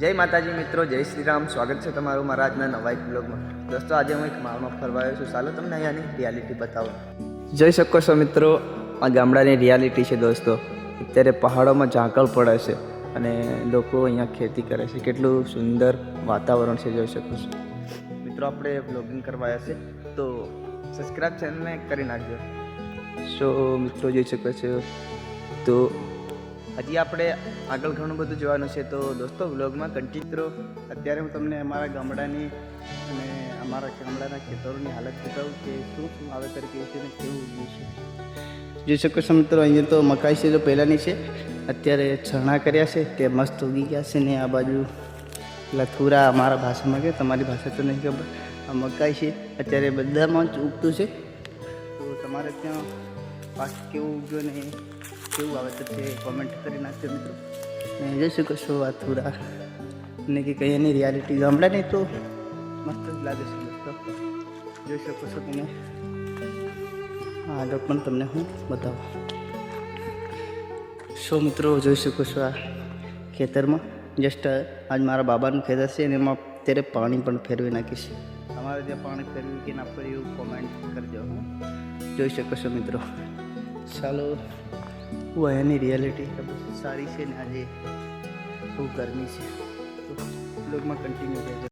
જય માતાજી મિત્રો, જય શ્રી રામ. સ્વાગત છે તમારું મારા આજના નવા એક બ્લોગમાં. દોસ્તો, આજે હું એક માળમાં ફરવા આવ્યો છું. ચાલો તમને અહીંયાની રિયાલિટી બતાવું. જોઈ શકો છો મિત્રો, આ ગામડાની રિયાલિટી છે દોસ્તો. અત્યારે પહાડોમાં ઝાકળ પડે છે અને લોકો અહીંયા ખેતી કરે છે. કેટલું સુંદર વાતાવરણ છે, જોઈ શકો છો મિત્રો. આપણે બ્લોગિંગ કરવા આવ્યા છે તો સબસ્ક્રાઈબ ચેનલને કરી નાખજો. સો મિત્રો, જોઈ શકો છો. તો હજી આપણે આગળ ઘણું બધું જોવાનું છે, તો દોસ્તો વ્લોગમાં કન્ટિન્યુ કરો. અત્યારે હું તમને અમારા ગામડાની અને અમારા ગામડાના ખેતરોની હાલત બતાવું કે શું શું વાવેતર કર્યું છે અને કેવું ઉગ્યું છે. જોઈ શકો છો મિત્રો, અહીંયા તો મકાઈ છે, જો પહેલાંની છે. અત્યારે છરણા કર્યા છે તે મસ્ત ઉગી ગયા છે. ને આ બાજુ લથુરા અમારા ભાષામાં કે તમારી ભાષા તો નહીં ખબર. આ મકાઈ છે, અત્યારે બધામાં જ ઉગતું છે. તો તમારે ત્યાં પાક કેવું ઉગ્યો ને કેવું વાવેતર છે કોમેન્ટ કરી નાખજો મિત્રો. ને જોઈ શકો છો આ થોડા ને કે કહીની રિયાલિટી ગામડાની તો મસ્ત જ લાગે છે દોસ્તો. જોઈ શકો છો તમે. આગળ પણ તમને હું બતાવું. સો મિત્રો, જોઈ શકો છો આ ખેતરમાં જસ્ટ આજ મારા બાબાનું ખેતર છે અને એમાં અત્યારે પાણી પણ ફેરવી નાખીશ. તમારે ત્યાં પાણી ફેરવ્યું કે ના ફેરવ્યું એવું કોમેન્ટ કરજો. જોઈ શકો છો મિત્રો. ચાલો, હું અહીંયાની રિયાલિટી સારી છે ને આજે બહુ ગરમી છે, તો બ્લોગમાં કન્ટિન્યુ રહેજો.